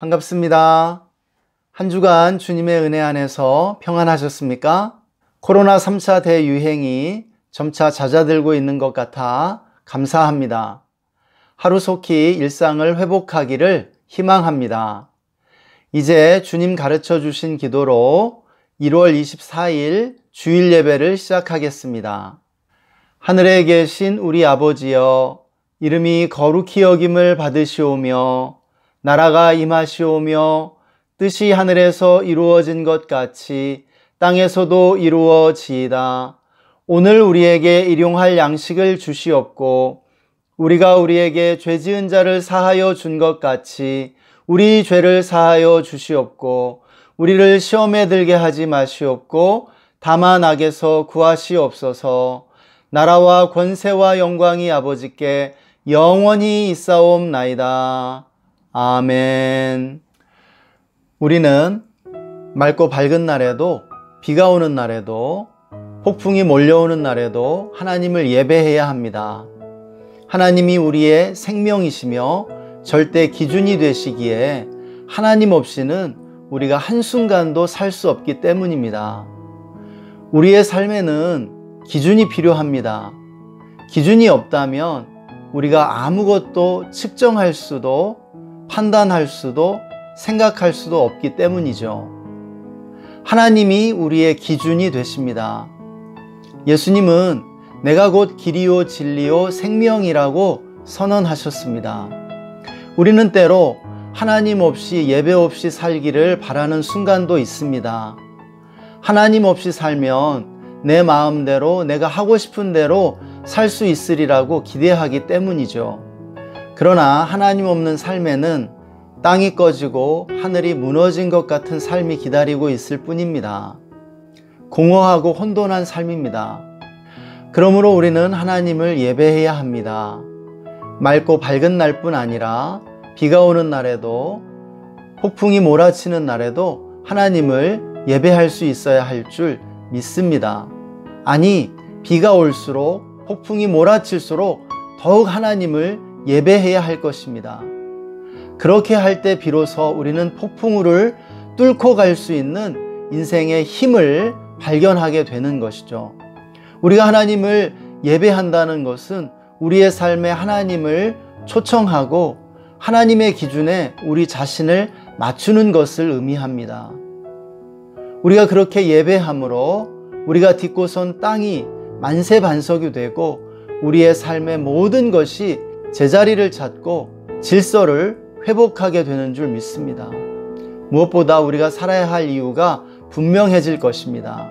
반갑습니다. 한 주간 주님의 은혜 안에서 평안하셨습니까? 코로나 3차 대유행이 점차 잦아들고 있는 것 같아 감사합니다. 하루속히 일상을 회복하기를 희망합니다. 이제 주님 가르쳐 주신 기도로 1월 24일 주일 예배를 시작하겠습니다. 하늘에 계신 우리 아버지여, 이름이 거룩히 여김을 받으시오며 나라가 임하시오며 뜻이 하늘에서 이루어진 것 같이 땅에서도 이루어지이다. 오늘 우리에게 일용할 양식을 주시옵고 우리가 우리에게 죄 지은 자를 사하여 준 것 같이 우리 죄를 사하여 주시옵고 우리를 시험에 들게 하지 마시옵고 다만 악에서 구하시옵소서. 나라와 권세와 영광이 아버지께 영원히 있사옵나이다. 아멘. 우리는 맑고 밝은 날에도, 비가 오는 날에도, 폭풍이 몰려오는 날에도 하나님을 예배해야 합니다. 하나님이 우리의 생명이시며 절대 기준이 되시기에 하나님 없이는 우리가 한순간도 살 수 없기 때문입니다. 우리의 삶에는 기준이 필요합니다. 기준이 없다면 우리가 아무것도 측정할 수도 판단할 수도 생각할 수도 없기 때문이죠. 하나님이 우리의 기준이 되십니다. 예수님은 내가 곧 길이요 진리요 생명이라고 선언하셨습니다. 우리는 때로 하나님 없이 예배 없이 살기를 바라는 순간도 있습니다. 하나님 없이 살면 내 마음대로 내가 하고 싶은 대로 살 수 있으리라고 기대하기 때문이죠. 그러나 하나님 없는 삶에는 땅이 꺼지고 하늘이 무너진 것 같은 삶이 기다리고 있을 뿐입니다. 공허하고 혼돈한 삶입니다. 그러므로 우리는 하나님을 예배해야 합니다. 맑고 밝은 날뿐 아니라 비가 오는 날에도 폭풍이 몰아치는 날에도 하나님을 예배할 수 있어야 할 줄 믿습니다. 아니, 비가 올수록 폭풍이 몰아칠수록 더욱 하나님을 예배해야 할 것입니다. 그렇게 할 때 비로소 우리는 폭풍우를 뚫고 갈 수 있는 인생의 힘을 발견하게 되는 것이죠. 우리가 하나님을 예배한다는 것은 우리의 삶에 하나님을 초청하고 하나님의 기준에 우리 자신을 맞추는 것을 의미합니다. 우리가 그렇게 예배함으로 우리가 딛고 선 땅이 만세반석이 되고 우리의 삶의 모든 것이 제자리를 찾고 질서를 회복하게 되는 줄 믿습니다. 무엇보다 우리가 살아야 할 이유가 분명해질 것입니다.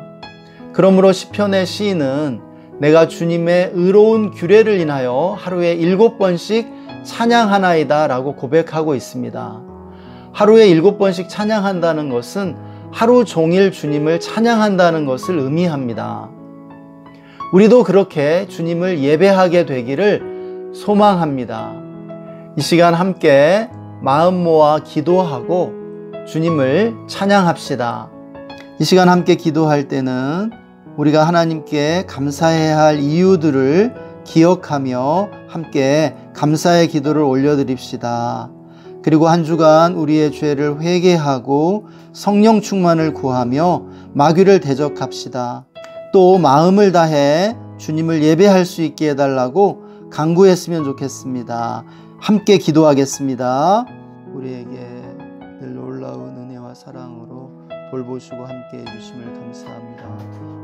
그러므로 시편의 시인은 내가 주님의 의로운 규례를 인하여 하루에 7번씩 찬양하나이다 라고 고백하고 있습니다. 하루에 7번씩 찬양한다는 것은 하루 종일 주님을 찬양한다는 것을 의미합니다. 우리도 그렇게 주님을 예배하게 되기를 소망합니다. 이 시간 함께 마음 모아 기도하고 주님을 찬양합시다. 이 시간 함께 기도할 때는 우리가 하나님께 감사해야 할 이유들을 기억하며 함께 감사의 기도를 올려드립시다. 그리고 한 주간 우리의 죄를 회개하고 성령 충만을 구하며 마귀를 대적합시다. 또 마음을 다해 주님을 예배할 수 있게 해달라고 간구했으면 좋겠습니다. 함께 기도하겠습니다. 우리에게 늘 놀라운 은혜와 사랑으로 돌보시고 함께 해주심을 감사합니다.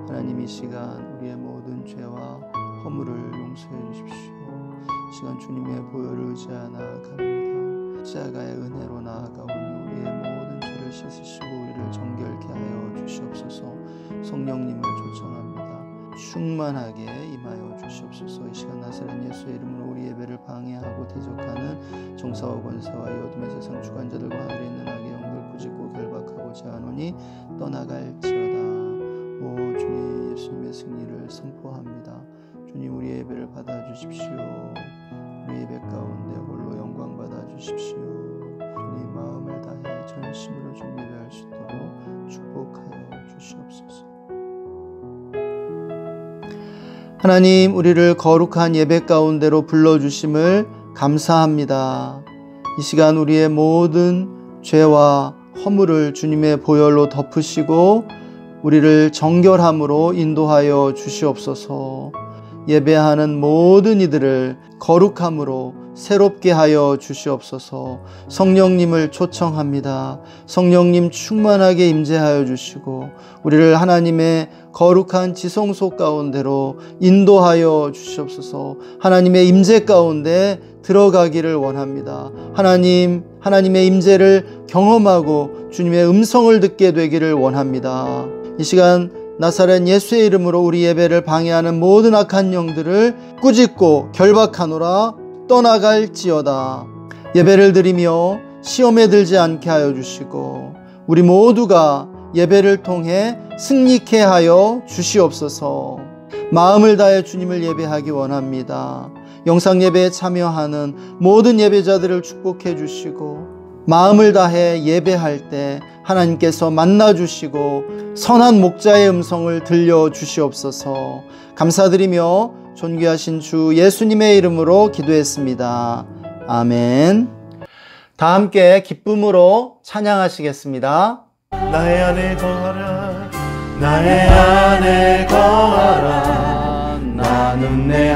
하나님, 이 시간 우리의 모든 죄와 허물을 용서해 주십시오. 이 시간 주님의 보혈을 의지하여 나아갑니다. 십자가의 은혜로 나아가오니 우리의 모든 죄를 씻으시고 우리를 정결케 하여 주시옵소서. 성령님을 초청합니다. 충만하게 임하여 주시옵소서. 이 시간 나사렛 예수의 이름으로 우리 예배를 방해하고 대적하는 정사와 권세와 이 어둠의 세상 주관자들과 하늘에 있는 악의 영들 꾸짖고 결박하고자 하노니 떠나갈지어다. 오 주님, 예수님의 승리를 선포합니다. 주님, 우리 예배를 받아주십시오. 우리 예배 가운데 홀로 영광 받아주십시오. 주님, 마음을 다해 전심으로 좀 예배할 수 있도록 축복하여 주시옵소서. 하나님, 우리를 거룩한 예배 가운데로 불러주심을 감사합니다. 이 시간 우리의 모든 죄와 허물을 주님의 보혈로 덮으시고 우리를 정결함으로 인도하여 주시옵소서. 예배하는 모든 이들을 거룩함으로 새롭게 하여 주시옵소서. 성령님을 초청합니다. 성령님 충만하게 임재하여 주시고 우리를 하나님의 거룩한 지성소 가운데로 인도하여 주시옵소서. 하나님의 임재 가운데 들어가기를 원합니다. 하나님의 임재를 경험하고 주님의 음성을 듣게 되기를 원합니다. 이 시간 나사렛 예수의 이름으로 우리 예배를 방해하는 모든 악한 영들을 꾸짖고 결박하노라. 떠나갈지어다. 예배를 드리며 시험에 들지 않게 하여 주시고 우리 모두가 예배를 통해 승리케 하여 주시옵소서. 마음을 다해 주님을 예배하기 원합니다. 영상 예배에 참여하는 모든 예배자들을 축복해 주시고 마음을 다해 예배할 때 하나님께서 만나 주시고 선한 목자의 음성을 들려 주시옵소서. 감사드리며 존귀하신 주 예수님의 이름으로 기도했습니다. 아멘. 다 함께 기쁨으로 찬양하시겠습니다. 나의 안에 거하라, 나의 안에 거하라. 나는 내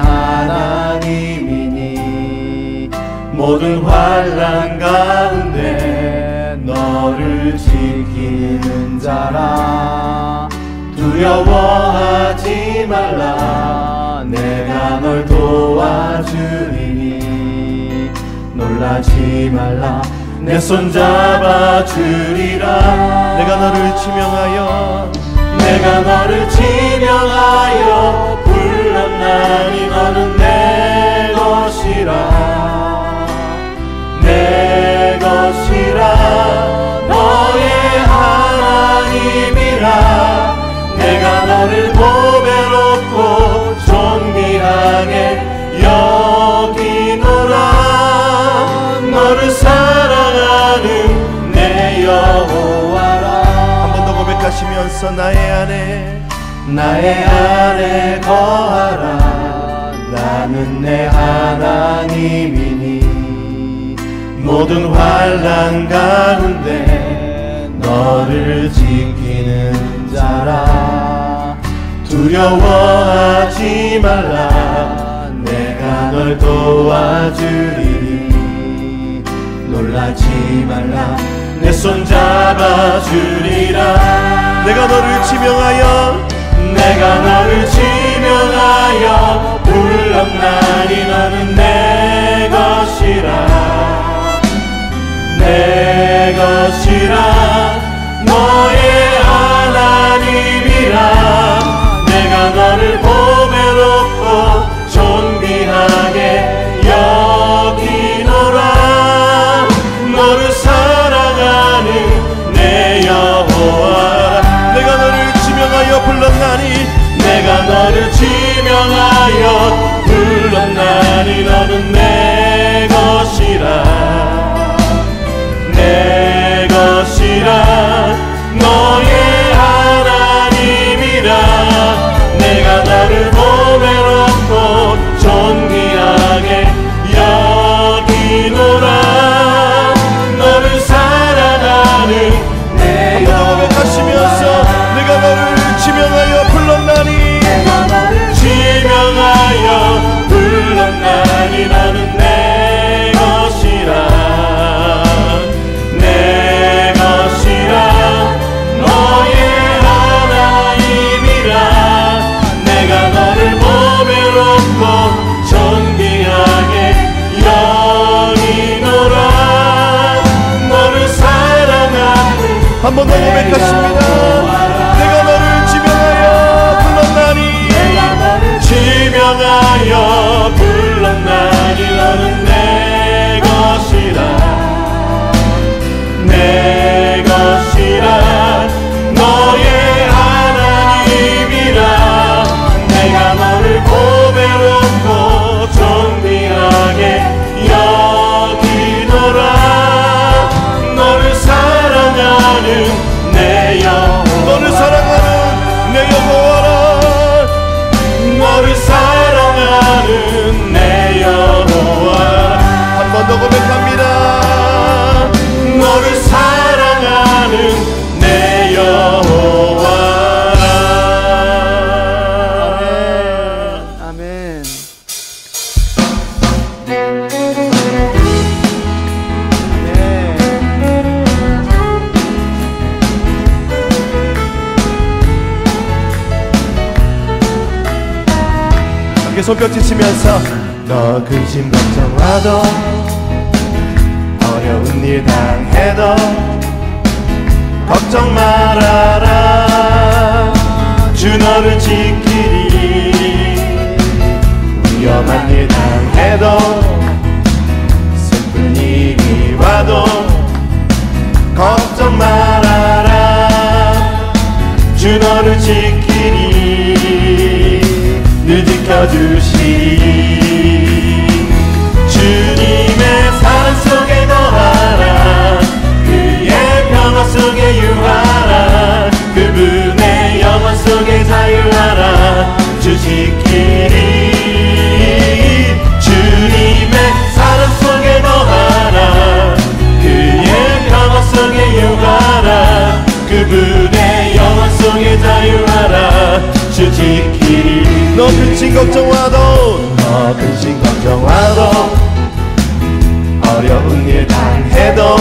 하나님이니 모든 환난 가운데 너를 지키는 자라. 두려워하지 말라. 내가 널 도와주리니 놀라지 말라. 내 손 잡아주리라. 내가 너를 지명하여 불렀나니 너는 내 것이라. 내 것이라. 너의 하나님이라. 내가 너를 보배롭고 존귀하게 여기노라. 너를 사랑하는 내 여호와라. 한 번 더 고백하시면서 나의 안에 거하라. 나는 내 하나님이니 모든 환난 가운데 너를 지키는 자라. 두려워하지 말라. 내가 널 도와주리니 놀라지 말라. 내 손 잡아주리라. 내가 너를 지명하여 불렀나니 너는 내 것이라. 내 것이라. 너의 하나님이라. 내가 너를 보배롭고 존귀하게 여기노라. 너를 사랑하는 내 여호와라. 내가 너를 지명하여 불렀나니 너는 내 것이라. 내 것이라. 너의 하나님이라. 내가 너를 보배롭고 존귀하게 여기노라. 너를 사랑하는 내 여호와. 하시면서 내가 너를 지명하여 불렀나니 너는 내 것이라. 내 것이라. 너의 하나님이라. 내가 너를 보배롭고 존귀하게 여기노라. 너를 사랑하는 한 번 더 고백하십니다. 내가 너를 지명하여 불렀나니 너는 내 것이라. 내 것이라. 너의 하나님이라. 내가 너를 보배롭고 존귀하게 여기노라. 너를 사랑하는 내 여호와. 너를 사랑하는 내 여호와라. 너를 사랑하는 내 여호와. 한 번 더 고백합니다. 너를 사랑하는 손뼉 치시면서 너 근심 걱정하도 어려운 일 당해도 걱정 말아라 주 너를 지키리 위험한 일 당해도 슬픈 일이 와도 걱정 말아라 주 너를 지키리 늘 지켜주시리 주님의 사랑 속에 거하라 그의 평화 속에 유하라 그분의 영원 속에 자유하라 주 지키리 주님의 사랑 속에 거하라 그의 평화 속에 유하라 그분의 영원 속에 자유하라 주 지키리 너 근심 걱정와도 너 근심 걱정와도 어려운 일 당해도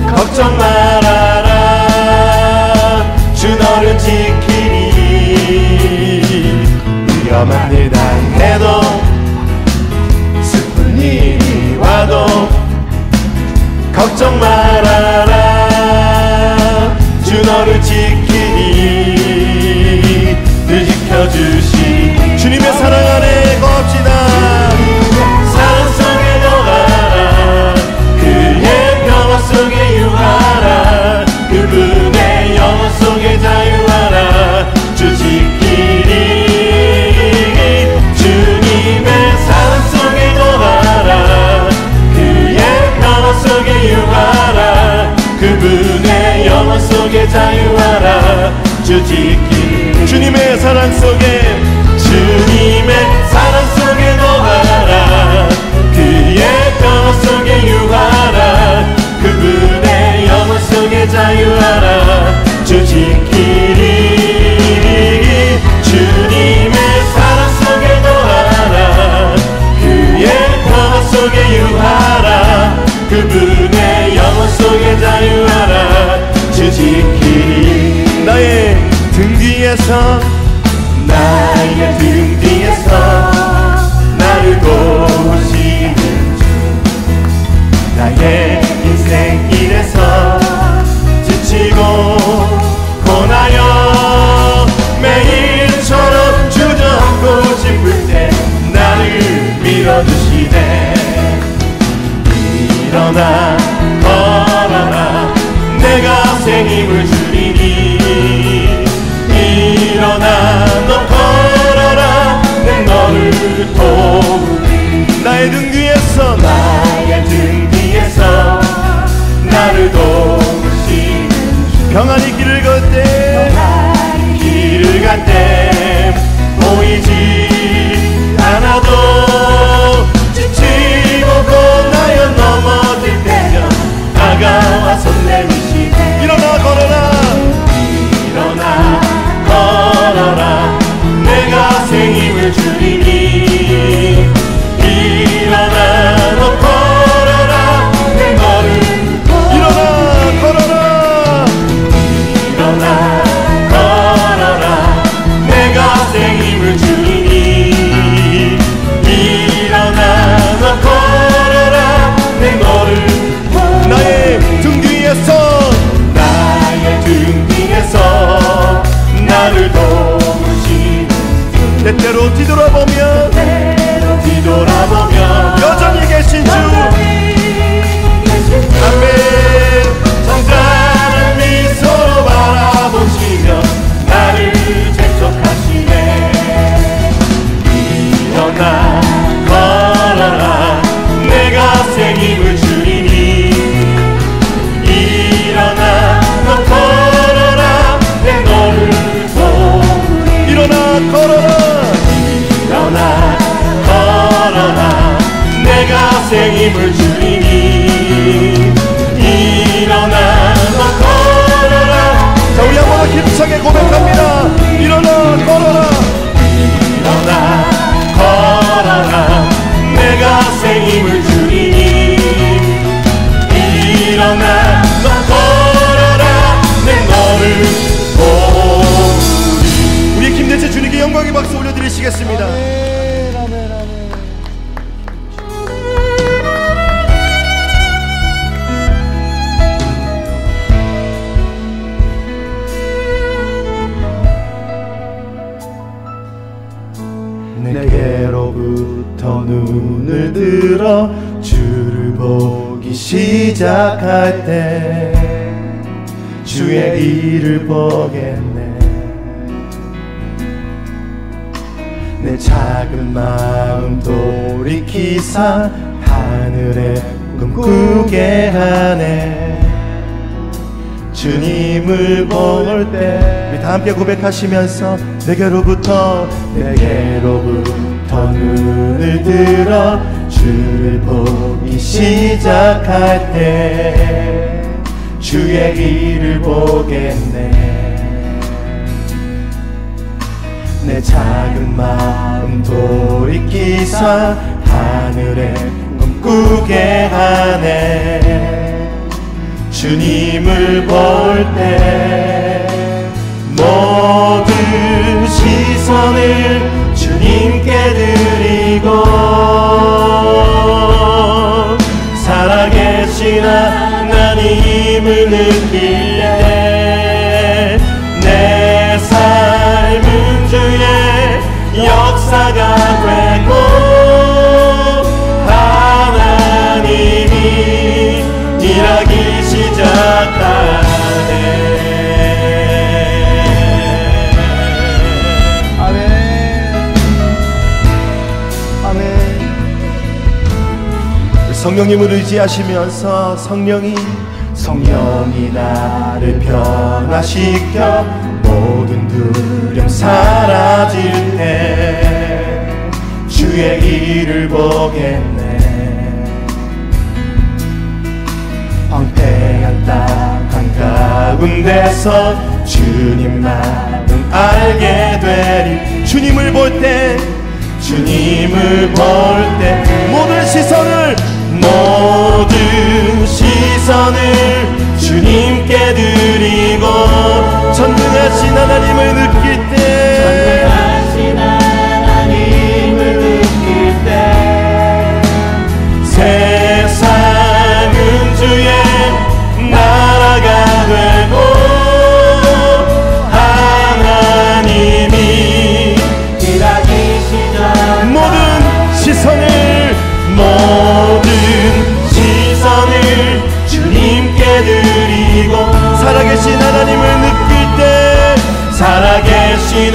걱정 말아라 주 너를 지키리 위험한 일 당해도 슬픈 일이 와도 걱정 말아라 주 너를 지키리 늘 지켜주시 주님의 사랑 안에 거합시다 사랑 속에 거하라 그의 평화 속에 유하라 그분의 영원 속에 자유하라 주 지키리 주님의 사랑 속에 거하라 그의 평화 속에 유하라 그분의 영원 속에 자유하라 주 지키리 주님의 사랑 속에 주님의 사랑 속에 거하라 그의 평화 속에 유하라 그분의 영원 속에 자유하라 주 지키리 주님의 사랑 속에 거하라 그의 평화 속에 유하라 그분의 영원 속에 자유하라 주 지키리 나의 등 뒤에서 나의 등 뒤에서 나를 도우시는 주 나의 인생길에서 지치고 고나여 매일처럼 주저앉고 싶을 때 나를 밀어주시네 일어나 걸어라 내가 새 힘을 주리니 일어나 너 걸어라 내 너를 도우리 나의 등 뒤에서 나를 도우시는 평안히 길을 갈 때 보이지 않아도 지치고 고나여 넘어질 때면 다가와 손 내미시네 일어나 걸어라 내가 새 힘을 주리니 일어나 너 걸어라 내 너를 일어나 걸어라 내가 새 힘을 주리니 일어나 너 걸어라 내 너를 나의 등 뒤에서 나를 도우시는 때때로 뒤돌아보면 여전히 계신 주 아멘 성장한 미소로 바라보시며 나를 재촉하시네 일어나 걸어라 내가 새 힘을 주리니 일어나 너 걸어라 내 너를 일어나 걸어라 내가 새 힘을 주리니 일어나 너 걸어라 자 우리 한번 힘차게 고백합니다 일어나 걸어라 내가 새 힘을 주리니 일어나 너 걸어라 내 너를 우리 김대체 주님께 영광의 박수 올려드리시겠습니다. 들어 주를 보기 시작할 때 주의 일을 보겠네. 내 작은 마음 돌이키사 하늘에 꿈꾸게 하네. 주님을 볼 때 우리 다 함께 고백하시면서 내게로부터 눈을 들어 주를 보기 시작할 때 주의 일을 보겠네. 내 작은 마음 돌이키사 하늘에 꿈꾸게 하네. 주님을 볼 때 모든 시선을 주님께 드리고 살아계신 하나님을 느낄 때 내 삶은 주의 역사가 되고 하나님이 일하기 시작하네. 아멘. 아멘. 성령님을 의지하시면서 성령이 나를 변화시켜 모든 두려움 사라질 때 주의 일을 보겠네. 황폐한 땅 한가운데서 주님만은 알게 되리. 주님을 볼 때 모든 시선을 주님께 드리고 전능하신 하나님을 느낄 때 세상은 주의 나라가 되고 하나님이 일하기 시작. 모든 시선을 주님께 드리고 살아계신 하나님을 느낄 때 살아계신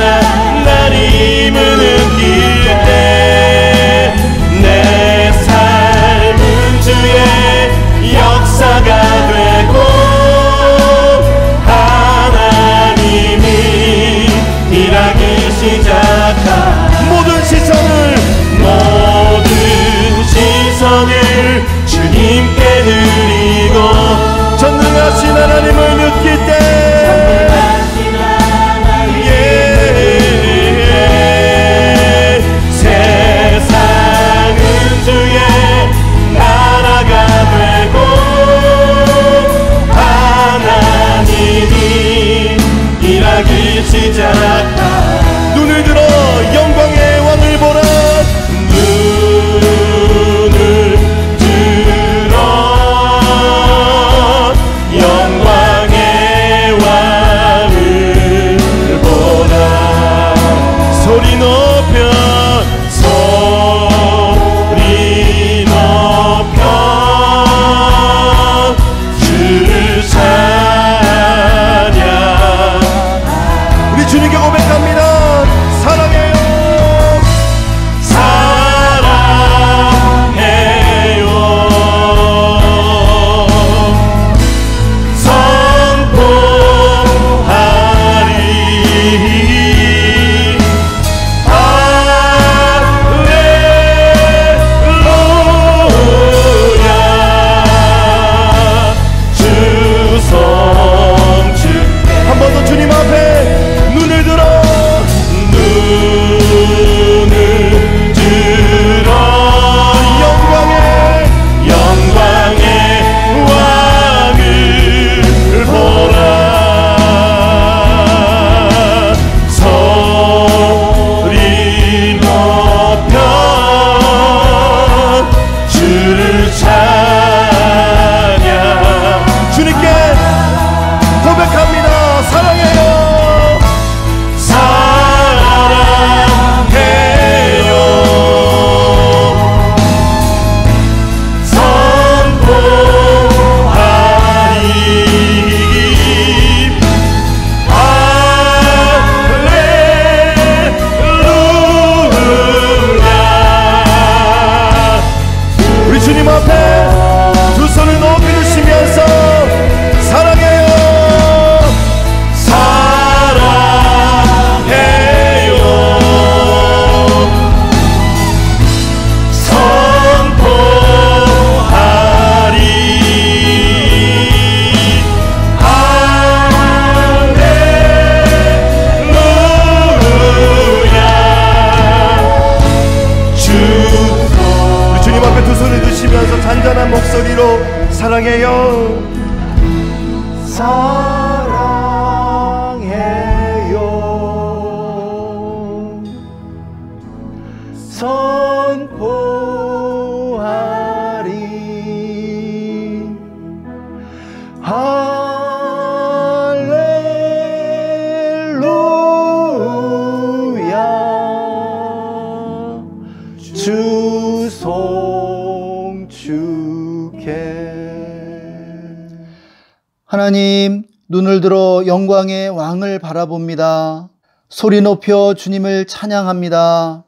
하나님, 눈을 들어 영광의 왕을 바라봅니다. 소리 높여 주님을 찬양합니다.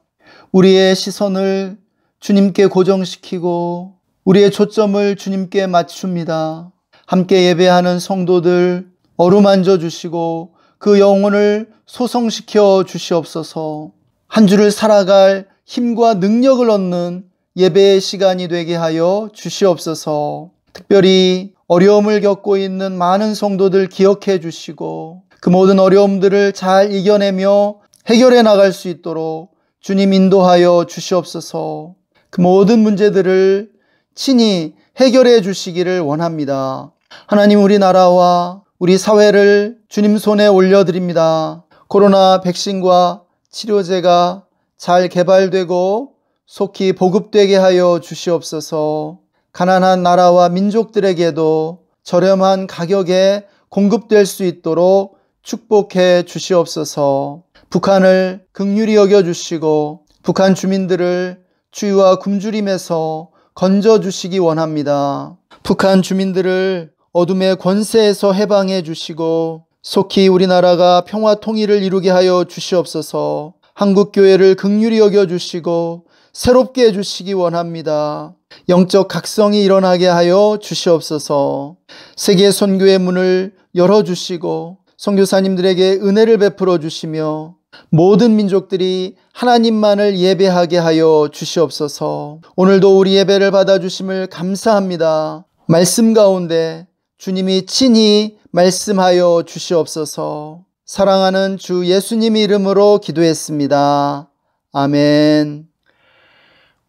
우리의 시선을 주님께 고정시키고 우리의 초점을 주님께 맞춥니다. 함께 예배하는 성도들 어루만져 주시고 그 영혼을 소성시켜 주시옵소서. 한 주를 살아갈 힘과 능력을 얻는 예배의 시간이 되게 하여 주시옵소서. 특별히 어려움을 겪고 있는 많은 성도들 기억해 주시고 그 모든 어려움들을 잘 이겨내며 해결해 나갈 수 있도록 주님 인도하여 주시옵소서. 그 모든 문제들을 친히 해결해 주시기를 원합니다. 하나님, 우리나라와 우리 사회를 주님 손에 올려드립니다. 코로나 백신과 치료제가 잘 개발되고 속히 보급되게 하여 주시옵소서. 가난한 나라와 민족들에게도 저렴한 가격에 공급될 수 있도록 축복해 주시옵소서. 북한을 긍휼히 여겨주시고 북한 주민들을 추위와 굶주림에서 건져주시기 원합니다. 북한 주민들을 어둠의 권세에서 해방해 주시고 속히 우리나라가 평화 통일을 이루게 하여 주시옵소서. 한국교회를 긍휼히 여겨주시고 새롭게 해주시기 원합니다. 영적 각성이 일어나게 하여 주시옵소서. 세계 선교의 문을 열어주시고 선교사님들에게 은혜를 베풀어 주시며 모든 민족들이 하나님만을 예배하게 하여 주시옵소서. 오늘도 우리 예배를 받아주심을 감사합니다. 말씀 가운데 주님이 친히 말씀하여 주시옵소서. 사랑하는 주 예수님 이름으로 기도했습니다. 아멘.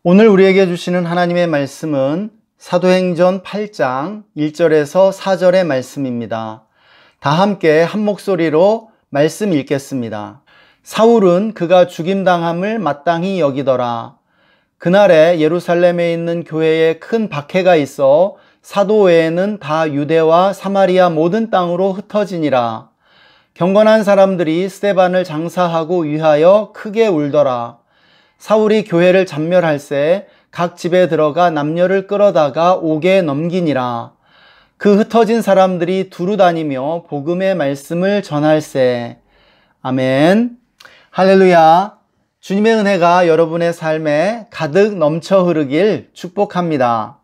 오늘 우리에게 주시는 하나님의 말씀은 사도행전 8장 1절에서 4절의 말씀입니다. 다 함께 한 목소리로 말씀 읽겠습니다. 사울은 그가 죽임당함을 마땅히 여기더라. 그날에 예루살렘에 있는 교회에 큰 박해가 있어 사도 외에는 다 유대와 사마리아 모든 땅으로 흩어지니라. 경건한 사람들이 스데반을 장사하고 위하여 크게 울더라. 사울이 교회를 잡멸할새 각 집에 들어가 남녀를 끌어다가 옥에 넘기니라. 그 흩어진 사람들이 두루 다니며 복음의 말씀을 전할새. 아멘. 할렐루야. 주님의 은혜가 여러분의 삶에 가득 넘쳐 흐르길 축복합니다.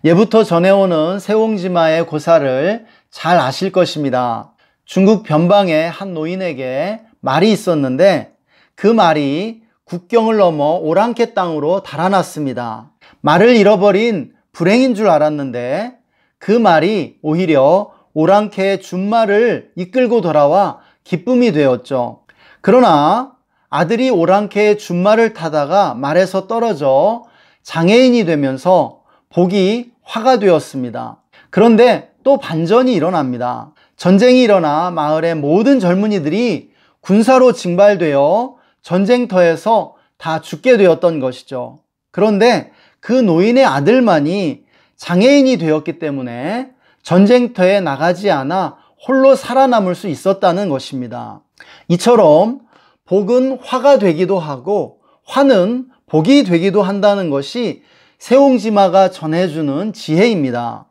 예부터 전해오는 세옹지마의 고사를 잘 아실 것입니다. 중국 변방의 한 노인에게 말이 있었는데 그 말이 국경을 넘어 오랑캐 땅으로 달아났습니다. 말을 잃어버린 불행인 줄 알았는데 그 말이 오히려 오랑캐의 준말을 이끌고 돌아와 기쁨이 되었죠. 그러나 아들이 오랑캐의 준말을 타다가 말에서 떨어져 장애인이 되면서 복이 화가 되었습니다. 그런데 또 반전이 일어납니다. 전쟁이 일어나 마을의 모든 젊은이들이 군사로 징발되어 전쟁터에서 다 죽게 되었던 것이죠. 그런데 그 노인의 아들만이 장애인이 되었기 때문에 전쟁터에 나가지 않아 홀로 살아남을 수 있었다는 것입니다. 이처럼 복은 화가 되기도 하고 화는 복이 되기도 한다는 것이 세옹지마가 전해주는 지혜입니다.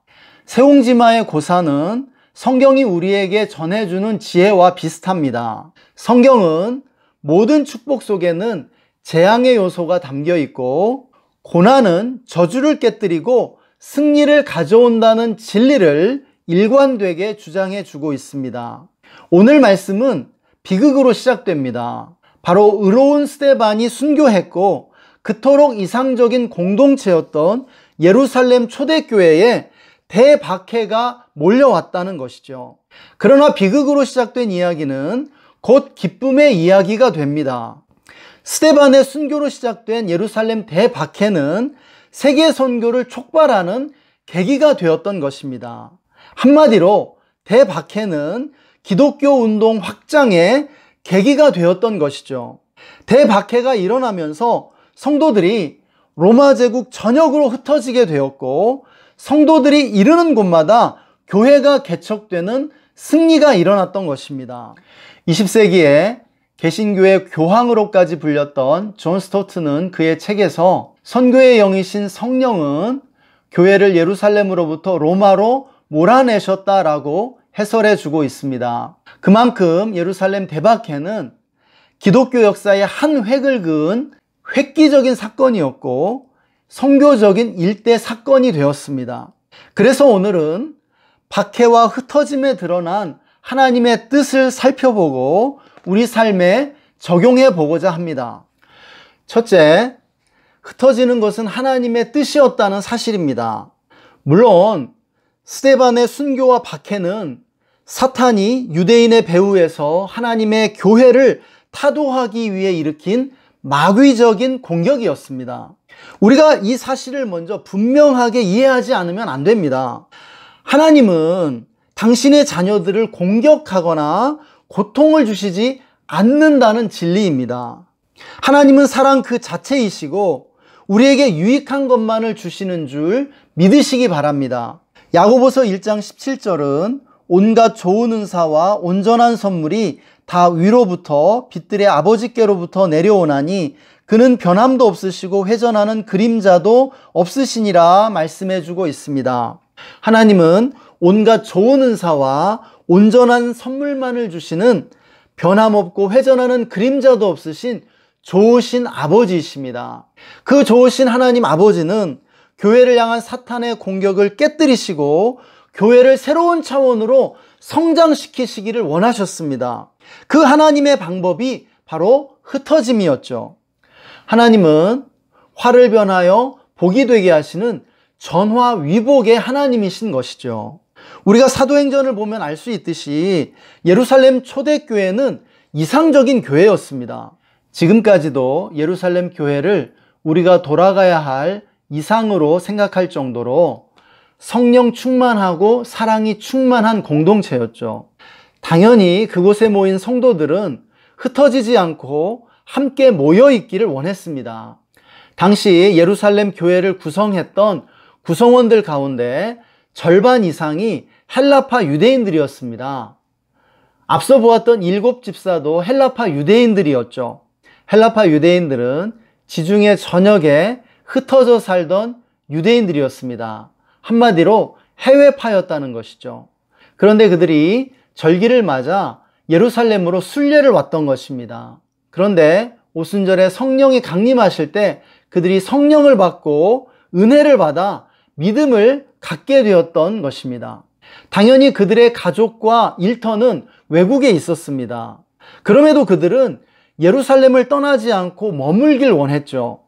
세옹지마의 고사는 성경이 우리에게 전해주는 지혜와 비슷합니다. 성경은 모든 축복 속에는 재앙의 요소가 담겨 있고 고난은 저주를 깨뜨리고 승리를 가져온다는 진리를 일관되게 주장해 주고 있습니다. 오늘 말씀은 비극으로 시작됩니다. 바로 의로운 스데반이 순교했고 그토록 이상적인 공동체였던 예루살렘 초대교회에 대박해가 몰려왔다는 것이죠. 그러나 비극으로 시작된 이야기는 곧 기쁨의 이야기가 됩니다. 스데반의 순교로 시작된 예루살렘 대박해는 세계 선교를 촉발하는 계기가 되었던 것입니다. 한마디로 대박해는 기독교 운동 확장의 계기가 되었던 것이죠. 대박해가 일어나면서 성도들이 로마 제국 전역으로 흩어지게 되었고 성도들이 이르는 곳마다 교회가 개척되는 승리가 일어났던 것입니다. 20세기에 개신교의 교황으로까지 불렸던 존 스토트는 그의 책에서 선교의 영이신 성령은 교회를 예루살렘으로부터 로마로 몰아내셨다라고 해설해 주고 있습니다. 그만큼 예루살렘 대박해는 기독교 역사의 한 획을 그은 획기적인 사건이었고 선교적인 일대 사건이 되었습니다. 그래서 오늘은 박해와 흩어짐에 드러난 하나님의 뜻을 살펴보고 우리 삶에 적용해 보고자 합니다. 첫째, 흩어지는 것은 하나님의 뜻이었다는 사실입니다. 물론 스데반의 순교와 박해는 사탄이 유대인의 배후에서 하나님의 교회를 타도하기 위해 일으킨 마귀적인 공격이었습니다. 우리가 이 사실을 먼저 분명하게 이해하지 않으면 안 됩니다. 하나님은 당신의 자녀들을 공격하거나 고통을 주시지 않는다는 진리입니다. 하나님은 사랑 그 자체이시고 우리에게 유익한 것만을 주시는 줄 믿으시기 바랍니다. 야고보서 1장 17절은 온갖 좋은 은사와 온전한 선물이 다 위로부터 빛들의 아버지께로부터 내려오나니 그는 변함도 없으시고 회전하는 그림자도 없으시니라 말씀해 주고 있습니다. 하나님은 온갖 좋은 은사와 온전한 선물만을 주시는 변함없고 회전하는 그림자도 없으신 좋으신 아버지이십니다. 그 좋으신 하나님 아버지는 교회를 향한 사탄의 공격을 깨뜨리시고 교회를 새로운 차원으로 성장시키시기를 원하셨습니다. 그 하나님의 방법이 바로 흩어짐이었죠. 하나님은 화를 변하여 복이 되게 하시는 전화위복의 하나님이신 것이죠. 우리가 사도행전을 보면 알 수 있듯이 예루살렘 초대교회는 이상적인 교회였습니다. 지금까지도 예루살렘 교회를 우리가 돌아가야 할 이상으로 생각할 정도로 성령 충만하고 사랑이 충만한 공동체였죠. 당연히 그곳에 모인 성도들은 흩어지지 않고 함께 모여 있기를 원했습니다. 당시 예루살렘 교회를 구성했던 구성원들 가운데 절반 이상이 헬라파 유대인들이었습니다. 앞서 보았던 7집사도 헬라파 유대인들이었죠. 헬라파 유대인들은 지중해 전역에 흩어져 살던 유대인들이었습니다. 한마디로 해외파였다는 것이죠. 그런데 그들이 절기를 맞아 예루살렘으로 순례를 왔던 것입니다. 그런데 오순절에 성령이 강림하실 때 그들이 성령을 받고 은혜를 받아 믿음을 갖게 되었던 것입니다. 당연히 그들의 가족과 일터는 외국에 있었습니다. 그럼에도 그들은 예루살렘을 떠나지 않고 머물길 원했죠.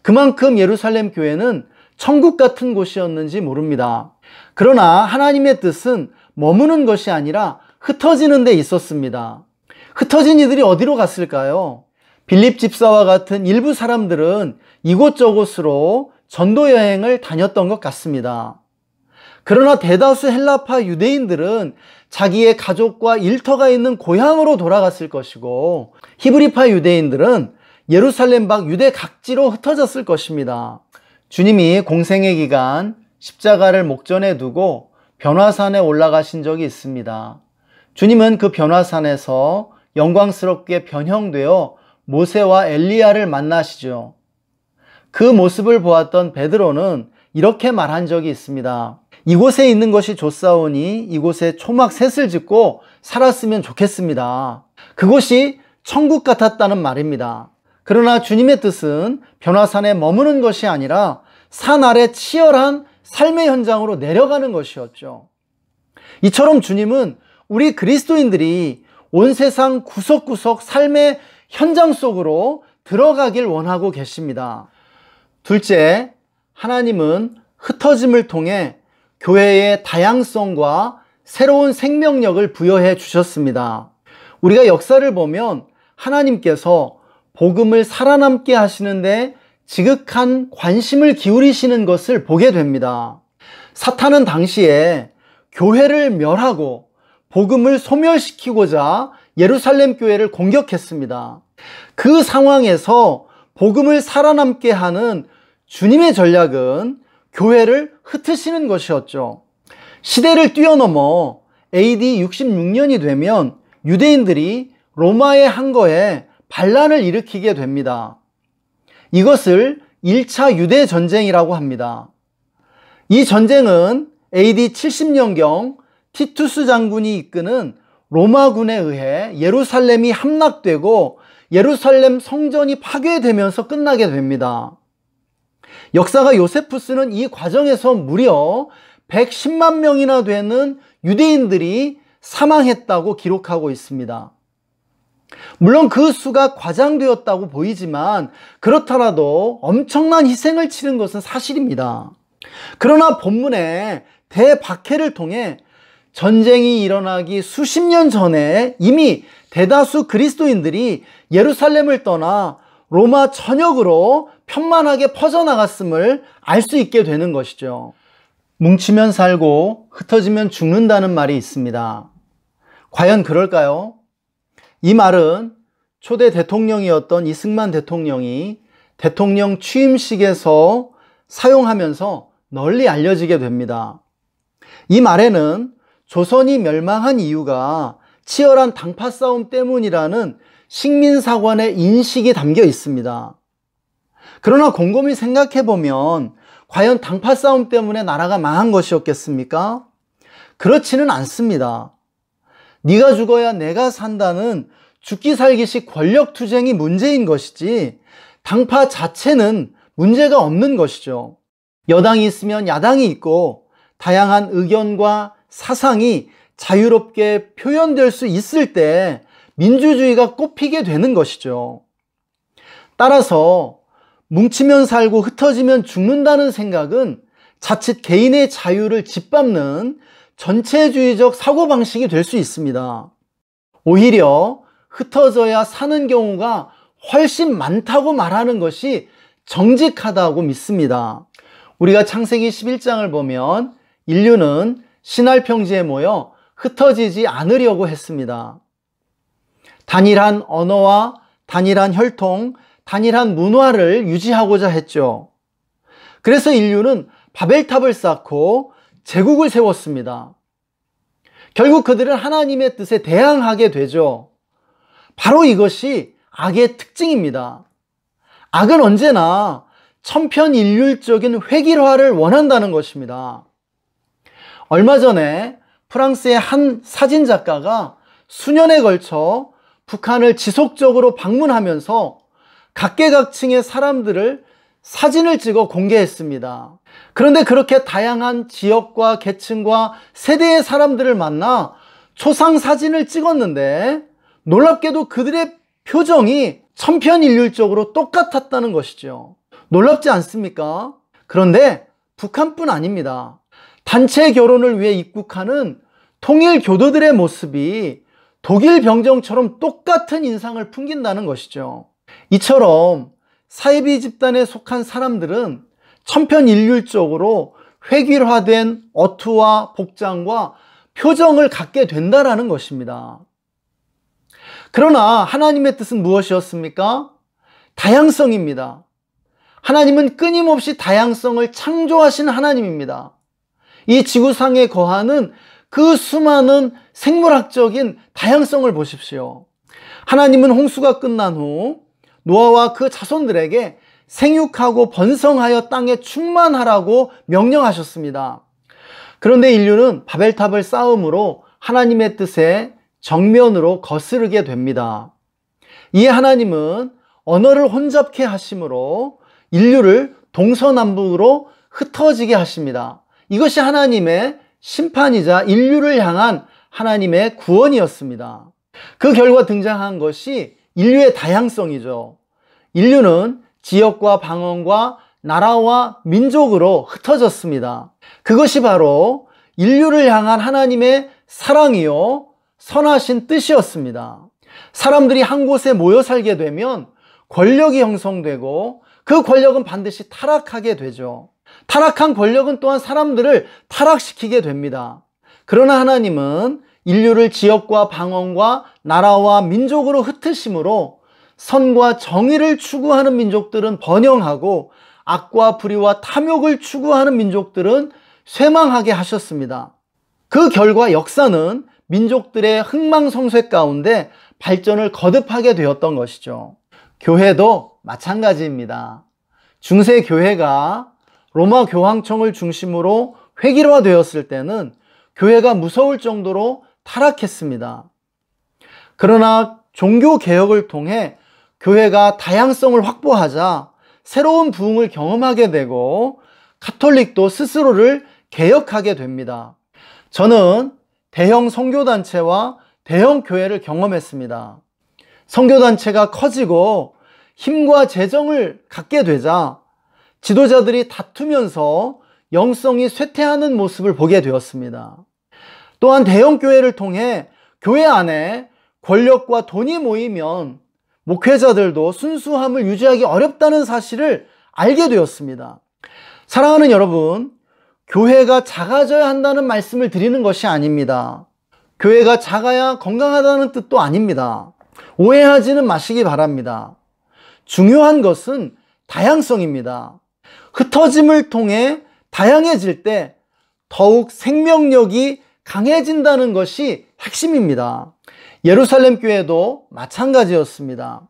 그만큼 예루살렘 교회는 천국 같은 곳이었는지 모릅니다. 그러나 하나님의 뜻은 머무는 것이 아니라 흩어지는 데 있었습니다. 흩어진 이들이 어디로 갔을까요? 빌립 집사와 같은 일부 사람들은 이곳저곳으로 전도 여행을 다녔던 것 같습니다. 그러나 대다수 헬라파 유대인들은 자기의 가족과 일터가 있는 고향으로 돌아갔을 것이고 히브리파 유대인들은 예루살렘 밖 유대 각지로 흩어졌을 것입니다. 주님이 공생의 기간 십자가를 목전에 두고 변화산에 올라가신 적이 있습니다. 주님은 그 변화산에서 영광스럽게 변형되어 모세와 엘리야를 만나시죠. 그 모습을 보았던 베드로는 이렇게 말한 적이 있습니다. 이곳에 있는 것이 좋사오니 이곳에 초막 셋을 짓고 살았으면 좋겠습니다. 그곳이 천국 같았다는 말입니다. 그러나 주님의 뜻은 변화산에 머무는 것이 아니라 산 아래 치열한 삶의 현장으로 내려가는 것이었죠. 이처럼 주님은 우리 그리스도인들이 온 세상 구석구석 삶의 현장 속으로 들어가길 원하고 계십니다. 둘째, 하나님은 흩어짐을 통해 교회의 다양성과 새로운 생명력을 부여해 주셨습니다. 우리가 역사를 보면 하나님께서 복음을 살아남게 하시는데 지극한 관심을 기울이시는 것을 보게 됩니다. 사탄은 당시에 교회를 멸하고 복음을 소멸시키고자 예루살렘 교회를 공격했습니다. 그 상황에서 복음을 살아남게 하는 주님의 전략은 교회를 흩으시는 것이었죠. 시대를 뛰어넘어 AD 66년이 되면 유대인들이 로마의 항거에 반란을 일으키게 됩니다. 이것을 1차 유대 전쟁이라고 합니다. 이 전쟁은 AD 70년경 티투스 장군이 이끄는 로마군에 의해 예루살렘이 함락되고 예루살렘 성전이 파괴되면서 끝나게 됩니다. 역사가 요세푸스는 이 과정에서 무려 110만 명이나 되는 유대인들이 사망했다고 기록하고 있습니다. 물론 그 수가 과장되었다고 보이지만 그렇더라도 엄청난 희생을 치른 것은 사실입니다. 그러나 본문의 대박해를 통해 전쟁이 일어나기 수십 년 전에 이미 대다수 그리스도인들이 예루살렘을 떠나 로마 전역으로 편만하게 퍼져나갔음을 알 수 있게 되는 것이죠. 뭉치면 살고 흩어지면 죽는다는 말이 있습니다. 과연 그럴까요? 이 말은 초대 대통령이었던 이승만 대통령이 대통령 취임식에서 사용하면서 널리 알려지게 됩니다. 이 말에는 조선이 멸망한 이유가 치열한 당파 싸움 때문이라는 식민사관의 인식이 담겨 있습니다. 그러나 곰곰이 생각해보면 과연 당파 싸움 때문에 나라가 망한 것이었겠습니까? 그렇지는 않습니다. 네가 죽어야 내가 산다는 죽기 살기식 권력투쟁이 문제인 것이지 당파 자체는 문제가 없는 것이죠. 여당이 있으면 야당이 있고 다양한 의견과 사상이 자유롭게 표현될 수 있을 때 민주주의가 꽃피게 되는 것이죠. 따라서 뭉치면 살고 흩어지면 죽는다는 생각은 자칫 개인의 자유를 짓밟는 전체주의적 사고방식이 될 수 있습니다. 오히려 흩어져야 사는 경우가 훨씬 많다고 말하는 것이 정직하다고 믿습니다. 우리가 창세기 11장을 보면 인류는 신할평지에 모여 흩어지지 않으려고 했습니다. 단일한 언어와 단일한 혈통, 단일한 문화를 유지하고자 했죠. 그래서 인류는 바벨탑을 쌓고 제국을 세웠습니다. 결국 그들은 하나님의 뜻에 대항하게 되죠. 바로 이것이 악의 특징입니다. 악은 언제나 천편일률적인 획일화를 원한다는 것입니다. 얼마 전에 프랑스의 한 사진작가가 수년에 걸쳐 북한을 지속적으로 방문하면서 각계각층의 사람들을 사진을 찍어 공개했습니다. 그런데 그렇게 다양한 지역과 계층과 세대의 사람들을 만나 초상 사진을 찍었는데 놀랍게도 그들의 표정이 천편일률적으로 똑같았다는 것이죠. 놀랍지 않습니까? 그런데 북한뿐 아닙니다. 단체 결혼을 위해 입국하는 통일 교도들의 모습이 독일 병정처럼 똑같은 인상을 풍긴다는 것이죠. 이처럼 사이비 집단에 속한 사람들은 천편일률적으로 획일화된 어투와 복장과 표정을 갖게 된다는 것입니다. 그러나 하나님의 뜻은 무엇이었습니까? 다양성입니다. 하나님은 끊임없이 다양성을 창조하신 하나님입니다. 이 지구상에 거하는 그 수많은 생물학적인 다양성을 보십시오. 하나님은 홍수가 끝난 후 노아와 그 자손들에게 생육하고 번성하여 땅에 충만하라고 명령하셨습니다. 그런데 인류는 바벨탑을 쌓음으로 하나님의 뜻에 정면으로 거스르게 됩니다. 이에 하나님은 언어를 혼잡케 하심으로 인류를 동서남북으로 흩어지게 하십니다. 이것이 하나님의 심판이자 인류를 향한 하나님의 구원이었습니다. 그 결과 등장한 것이 인류의 다양성이죠. 인류는 지역과 방언과 나라와 민족으로 흩어졌습니다. 그것이 바로 인류를 향한 하나님의 사랑이요 선하신 뜻이었습니다. 사람들이 한 곳에 모여 살게 되면 권력이 형성되고 그 권력은 반드시 타락하게 되죠. 타락한 권력은 또한 사람들을 타락시키게 됩니다. 그러나 하나님은 인류를 지역과 방언과 나라와 민족으로 흩으심으로 선과 정의를 추구하는 민족들은 번영하고 악과 불의와 탐욕을 추구하는 민족들은 쇠망하게 하셨습니다. 그 결과 역사는 민족들의 흥망성쇠 가운데 발전을 거듭하게 되었던 것이죠. 교회도 마찬가지입니다. 중세 교회가 로마 교황청을 중심으로 획일화되었을 때는 교회가 무서울 정도로 타락했습니다. 그러나 종교개혁을 통해 교회가 다양성을 확보하자 새로운 부흥을 경험하게 되고 가톨릭도 스스로를 개혁하게 됩니다. 저는 대형 선교단체와 대형 교회를 경험했습니다. 선교단체가 커지고 힘과 재정을 갖게 되자 지도자들이 다투면서 영성이 쇠퇴하는 모습을 보게 되었습니다. 또한 대형 교회를 통해 교회 안에 권력과 돈이 모이면 목회자들도 순수함을 유지하기 어렵다는 사실을 알게 되었습니다. 사랑하는 여러분, 교회가 작아져야 한다는 말씀을 드리는 것이 아닙니다. 교회가 작아야 건강하다는 뜻도 아닙니다. 오해하지는 마시기 바랍니다. 중요한 것은 다양성입니다. 흩어짐을 통해 다양해질 때 더욱 생명력이 강해진다는 것이 핵심입니다. 예루살렘 교회도 마찬가지였습니다.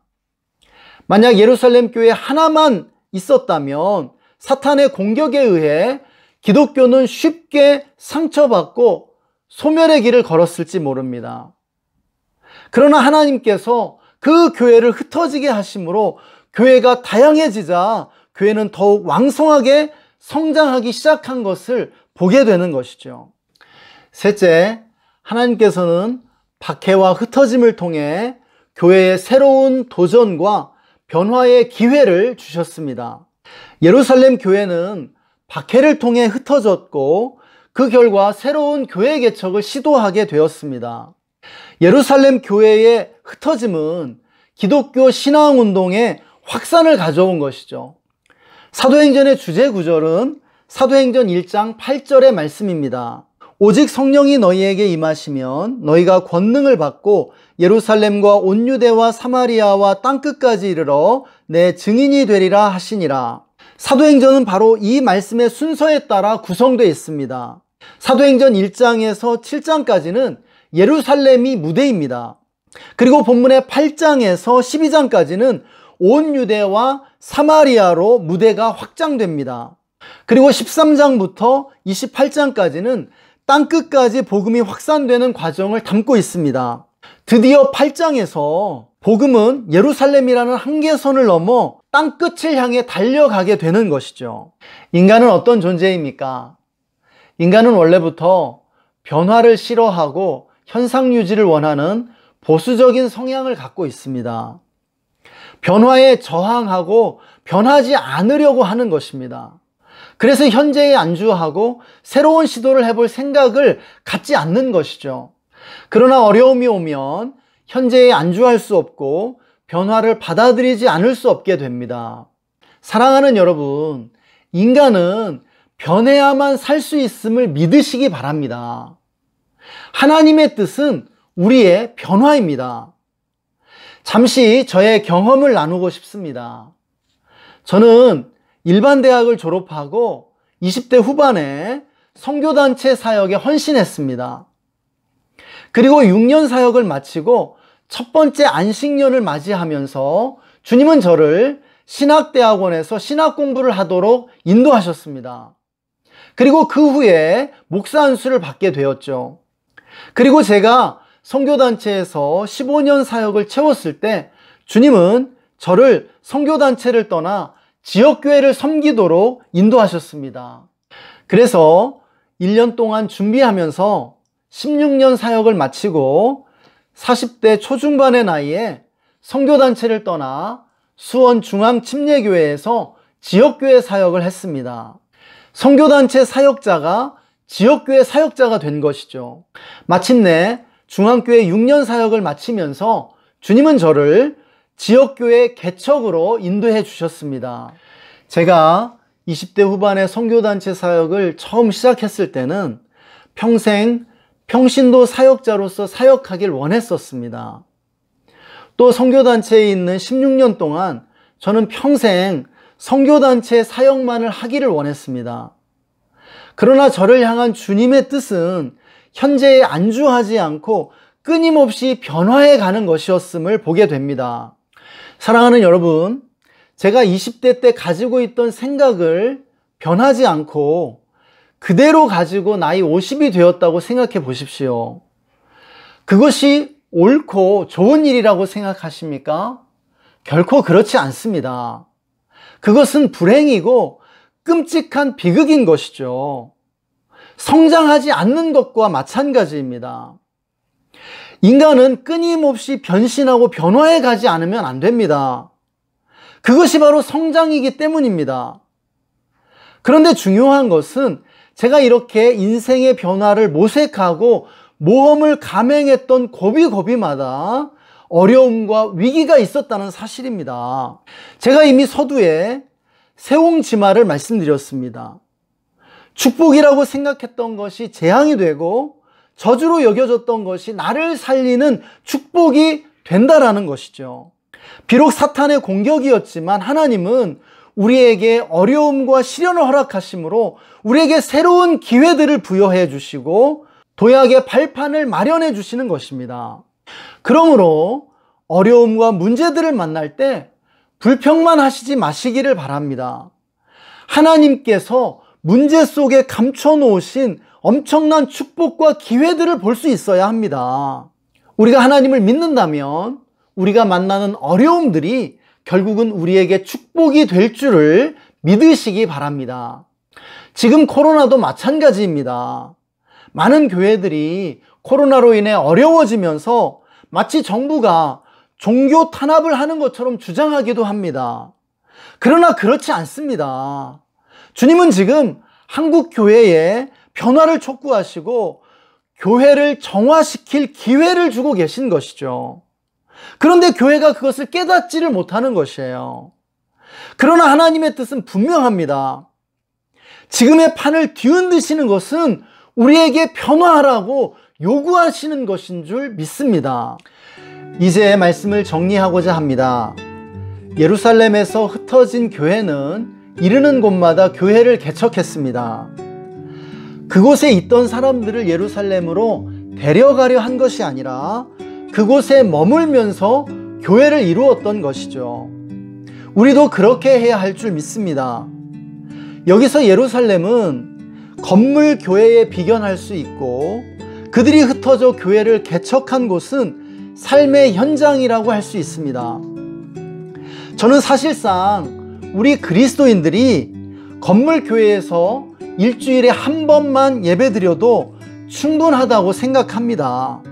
만약 예루살렘 교회 하나만 있었다면 사탄의 공격에 의해 기독교는 쉽게 상처받고 소멸의 길을 걸었을지 모릅니다. 그러나 하나님께서 그 교회를 흩어지게 하심으로 교회가 다양해지자 교회는 더욱 왕성하게 성장하기 시작한 것을 보게 되는 것이죠. 셋째, 하나님께서는 박해와 흩어짐을 통해 교회에 새로운 도전과 변화의 기회를 주셨습니다. 예루살렘 교회는 박해를 통해 흩어졌고 그 결과 새로운 교회 개척을 시도하게 되었습니다. 예루살렘 교회의 흩어짐은 기독교 신앙운동의 확산을 가져온 것이죠. 사도행전의 주제 구절은 사도행전 1장 8절의 말씀입니다. 오직 성령이 너희에게 임하시면 너희가 권능을 받고 예루살렘과 온 유대와 사마리아와 땅끝까지 이르러 내 증인이 되리라 하시니라. 사도행전은 바로 이 말씀의 순서에 따라 구성되어 있습니다. 사도행전 1장에서 7장까지는 예루살렘이 무대입니다. 그리고 본문의 8장에서 12장까지는 온 유대와 사마리아로 무대가 확장됩니다. 그리고 13장부터 28장까지는 땅끝까지 복음이 확산되는 과정을 담고 있습니다. 드디어 8장에서 복음은 예루살렘이라는 한계선을 넘어 땅끝을 향해 달려가게 되는 것이죠. 인간은 어떤 존재입니까? 인간은 원래부터 변화를 싫어하고 현상 유지를 원하는 보수적인 성향을 갖고 있습니다. 변화에 저항하고 변하지 않으려고 하는 것입니다. 그래서 현재에 안주하고 새로운 시도를 해볼 생각을 갖지 않는 것이죠. 그러나 어려움이 오면 현재에 안주할 수 없고 변화를 받아들이지 않을 수 없게 됩니다. 사랑하는 여러분, 인간은 변해야만 살 수 있음을 믿으시기 바랍니다. 하나님의 뜻은 우리의 변화입니다. 잠시 저의 경험을 나누고 싶습니다. 저는 일반 대학을 졸업하고 20대 후반에 선교단체 사역에 헌신했습니다. 그리고 6년 사역을 마치고 첫 번째 안식년을 맞이하면서 주님은 저를 신학대학원에서 신학 공부를 하도록 인도하셨습니다. 그리고 그 후에 목사 안수를 받게 되었죠. 그리고 제가 선교단체에서 15년 사역을 채웠을 때 주님은 저를 선교단체를 떠나 지역교회를 섬기도록 인도하셨습니다. 그래서 1년 동안 준비하면서 16년 사역을 마치고 40대 초중반의 나이에 선교단체를 떠나 수원 중앙침례교회에서 지역교회 사역을 했습니다. 선교단체 사역자가 지역교회 사역자가 된 것이죠. 마침내 중앙교회 6년 사역을 마치면서 주님은 저를 지역교회 개척으로 인도해 주셨습니다. 제가 20대 후반에 선교단체 사역을 처음 시작했을 때는 평생 평신도 사역자로서 사역하길 원했었습니다. 또 선교단체에 있는 16년 동안 저는 평생 선교단체 사역만을 하기를 원했습니다. 그러나 저를 향한 주님의 뜻은 현재에 안주하지 않고 끊임없이 변화해 가는 것이었음을 보게 됩니다. 사랑하는 여러분, 제가 20대 때 가지고 있던 생각을 변하지 않고 그대로 가지고 나이 50이 되었다고 생각해 보십시오. 그것이 옳고 좋은 일이라고 생각하십니까? 결코 그렇지 않습니다. 그것은 불행이고 끔찍한 비극인 것이죠. 성장하지 않는 것과 마찬가지입니다. 인간은 끊임없이 변신하고 변화해 가지 않으면 안 됩니다. 그것이 바로 성장이기 때문입니다. 그런데 중요한 것은 제가 이렇게 인생의 변화를 모색하고 모험을 감행했던 고비고비마다 어려움과 위기가 있었다는 사실입니다. 제가 이미 서두에 세옹지마를 말씀드렸습니다. 축복이라고 생각했던 것이 재앙이 되고 저주로 여겨졌던 것이 나를 살리는 축복이 된다라는 것이죠. 비록 사탄의 공격이었지만 하나님은 우리에게 어려움과 시련을 허락하심으로 우리에게 새로운 기회들을 부여해 주시고 도약의 발판을 마련해 주시는 것입니다. 그러므로 어려움과 문제들을 만날 때 불평만 하시지 마시기를 바랍니다. 하나님께서 문제 속에 감춰 놓으신 엄청난 축복과 기회들을 볼 수 있어야 합니다. 우리가 하나님을 믿는다면 우리가 만나는 어려움들이 결국은 우리에게 축복이 될 줄을 믿으시기 바랍니다. 지금 코로나도 마찬가지입니다. 많은 교회들이 코로나로 인해 어려워지면서 마치 정부가 종교 탄압을 하는 것처럼 주장하기도 합니다. 그러나 그렇지 않습니다. 주님은 지금 한국 교회에 변화를 촉구하시고 교회를 정화시킬 기회를 주고 계신 것이죠. 그런데 교회가 그것을 깨닫지를 못하는 것이에요. 그러나 하나님의 뜻은 분명합니다. 지금의 판을 뒤흔드시는 것은 우리에게 변화하라고 요구하시는 것인 줄 믿습니다. 이제 말씀을 정리하고자 합니다. 예루살렘에서 흩어진 교회는 이르는 곳마다 교회를 개척했습니다. 그곳에 있던 사람들을 예루살렘으로 데려가려 한 것이 아니라 그곳에 머물면서 교회를 이루었던 것이죠. 우리도 그렇게 해야 할 줄 믿습니다. 여기서 예루살렘은 건물 교회에 비견할 수 있고 그들이 흩어져 교회를 개척한 곳은 삶의 현장이라고 할 수 있습니다. 저는 사실상 우리 그리스도인들이 건물 교회에서 일주일에 한 번만 예배드려도 충분하다고 생각합니다.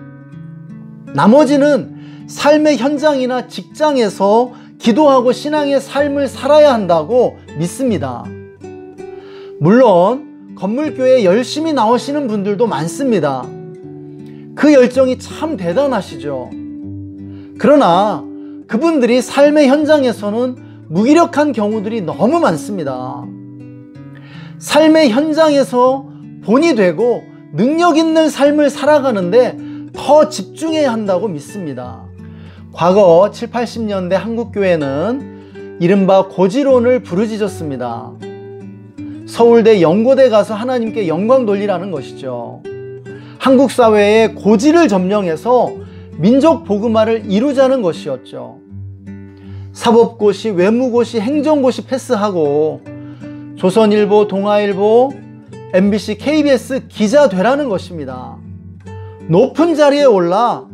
나머지는 삶의 현장이나 직장에서 기도하고 신앙의 삶을 살아야 한다고 믿습니다. 물론 건물교회에 열심히 나오시는 분들도 많습니다. 그 열정이 참 대단하시죠. 그러나 그분들이 삶의 현장에서는 무기력한 경우들이 너무 많습니다. 삶의 현장에서 본이 되고 능력 있는 삶을 살아가는데 더 집중해야 한다고 믿습니다. 과거 7, 80년대 한국교회는 이른바 고지론을 부르짖었습니다. 서울대 연고대 가서 하나님께 영광 돌리라는 것이죠. 한국 사회에 고지를 점령해서 민족 복음화를 이루자는 것이었죠. 사법고시, 외무고시, 행정고시 패스하고 조선일보, 동아일보, MBC, KBS 기자 되라는 것입니다. 높은 자리에 올라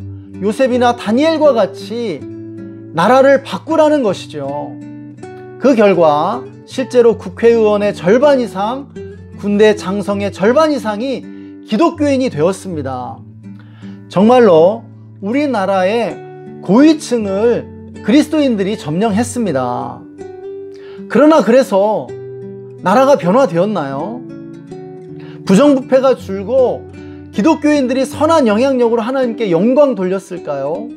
요셉이나 다니엘과 같이 나라를 바꾸라는 것이죠. 그 결과 실제로 국회의원의 절반 이상, 군대 장성의 절반 이상이 기독교인이 되었습니다. 정말로 우리나라의 고위층을 그리스도인들이 점령했습니다. 그러나 그래서 나라가 변화되었나요? 부정부패가 줄고 기독교인들이 선한 영향력으로 하나님께 영광 돌렸을까요?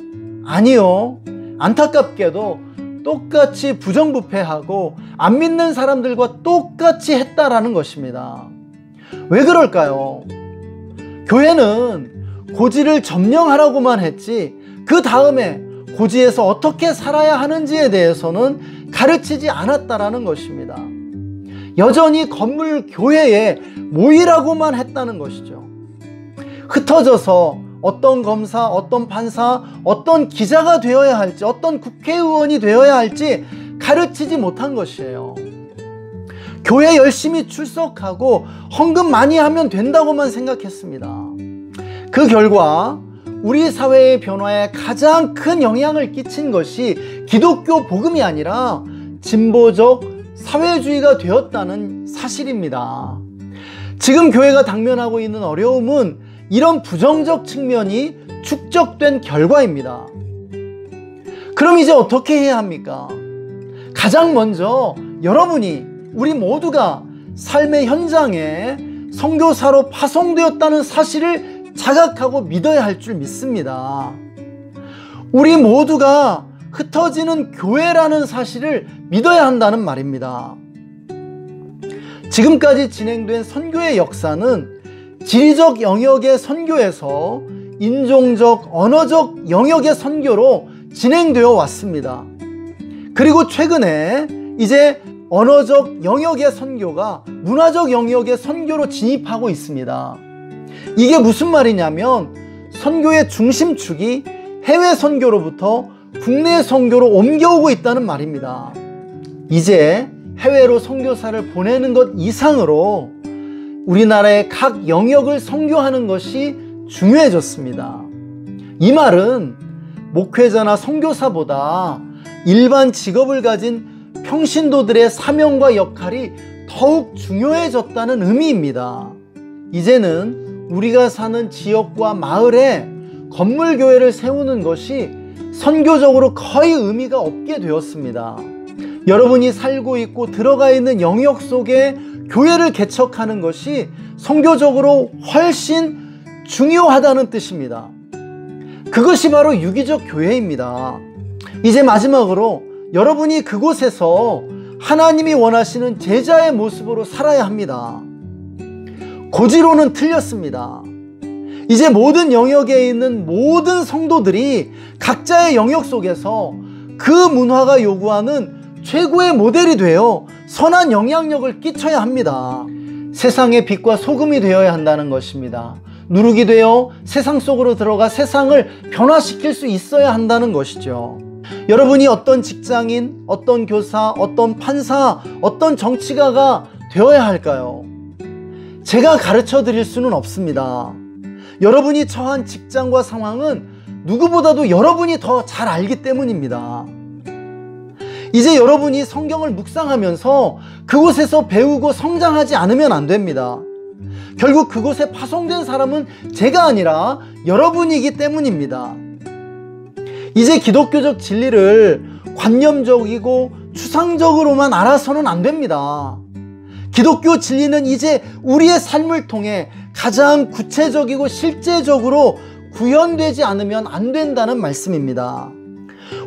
아니요. 안타깝게도 똑같이 부정부패하고 안 믿는 사람들과 똑같이 했다라는 것입니다. 왜 그럴까요? 교회는 고지를 점령하라고만 했지 그 다음에 고지에서 어떻게 살아야 하는지에 대해서는 가르치지 않았다라는 것입니다. 여전히 건물 교회에 모이라고만 했다는 것이죠. 흩어져서 어떤 검사, 어떤 판사, 어떤 기자가 되어야 할지, 어떤 국회의원이 되어야 할지 가르치지 못한 것이에요. 교회 열심히 출석하고 헌금 많이 하면 된다고만 생각했습니다. 그 결과 우리 사회의 변화에 가장 큰 영향을 끼친 것이 기독교 복음이 아니라 진보적 사회주의가 되었다는 사실입니다. 지금 교회가 당면하고 있는 어려움은 이런 부정적 측면이 축적된 결과입니다. 그럼 이제 어떻게 해야 합니까? 가장 먼저 여러분이, 우리 모두가 삶의 현장에 선교사로 파송되었다는 사실을 자각하고 믿어야 할 줄 믿습니다. 우리 모두가 흩어지는 교회라는 사실을 믿어야 한다는 말입니다. 지금까지 진행된 선교의 역사는 지리적 영역의 선교에서 인종적, 언어적 영역의 선교로 진행되어 왔습니다. 그리고 최근에 이제 언어적 영역의 선교가 문화적 영역의 선교로 진입하고 있습니다. 이게 무슨 말이냐면 선교의 중심축이 해외 선교로부터 국내 선교로 옮겨오고 있다는 말입니다. 이제 해외로 선교사를 보내는 것 이상으로 우리나라의 각 영역을 선교하는 것이 중요해졌습니다. 이 말은 목회자나 선교사보다 일반 직업을 가진 평신도들의 사명과 역할이 더욱 중요해졌다는 의미입니다. 이제는 우리가 사는 지역과 마을에 건물교회를 세우는 것이 선교적으로 거의 의미가 없게 되었습니다. 여러분이 살고 있고 들어가 있는 영역 속에 교회를 개척하는 것이 선교적으로 훨씬 중요하다는 뜻입니다. 그것이 바로 유기적 교회입니다. 이제 마지막으로 여러분이 그곳에서 하나님이 원하시는 제자의 모습으로 살아야 합니다. 고지로는 틀렸습니다. 이제 모든 영역에 있는 모든 성도들이 각자의 영역 속에서 그 문화가 요구하는 최고의 모델이 되어 선한 영향력을 끼쳐야 합니다. 세상의 빛과 소금이 되어야 한다는 것입니다. 누룩이 되어 세상 속으로 들어가 세상을 변화시킬 수 있어야 한다는 것이죠. 여러분이 어떤 직장인, 어떤 교사, 어떤 판사, 어떤 정치가가 되어야 할까요? 제가 가르쳐 드릴 수는 없습니다. 여러분이 처한 직장과 상황은 누구보다도 여러분이 더 잘 알기 때문입니다. 이제 여러분이 성경을 묵상하면서 그곳에서 배우고 성장하지 않으면 안 됩니다. 결국 그곳에 파송된 사람은 제가 아니라 여러분이기 때문입니다. 이제 기독교적 진리를 관념적이고 추상적으로만 알아서는 안 됩니다. 기독교 진리는 이제 우리의 삶을 통해 가장 구체적이고 실제적으로 구현되지 않으면 안 된다는 말씀입니다.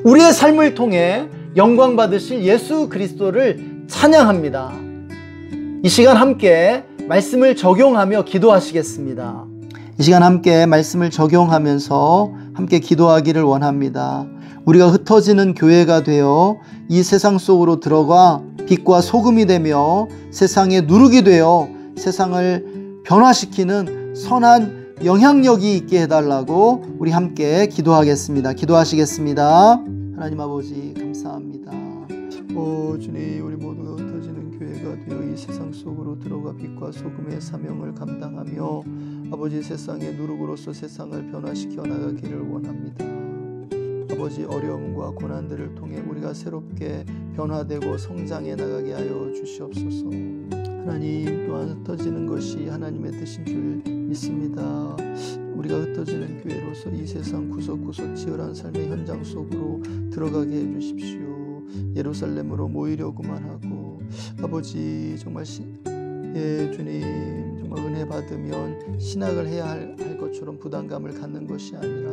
우리의 삶을 통해 영광 받으실 예수 그리스도를 찬양합니다. 이 시간 함께 말씀을 적용하며 기도하시겠습니다. 이 시간 함께 말씀을 적용하면서 함께 기도하기를 원합니다. 우리가 흩어지는 교회가 되어 이 세상 속으로 들어가 빛과 소금이 되며 세상의 누룩이 되어 세상을 변화시키는 선한 영향력이 있게 해달라고 우리 함께 기도하겠습니다. 기도하시겠습니다. 하나님 아버지 감사합니다. 주님, 우리 모두가 흩어지는 교회가 되어 이 세상 속으로 들어가 빛과 소금의 사명을 감당하며 아버지 세상의 누룩으로서 세상을 변화시켜 나가기를 원합니다. 아버지 어려움과 고난들을 통해 우리가 새롭게 변화되고 성장해 나가게 하여 주시옵소서. 하나님, 또한 흩어지는 것이 하나님의 뜻인 줄 믿습니다. 우리가 흩어지는 교회로서 이 세상 구석구석 치열한 삶의 현장 속으로 들어가게 해주십시오. 예루살렘으로 모이려고만 하고 아버지 정말 주님 정말 은혜 받으면 신학을 해야 할 것처럼 부담감을 갖는 것이 아니라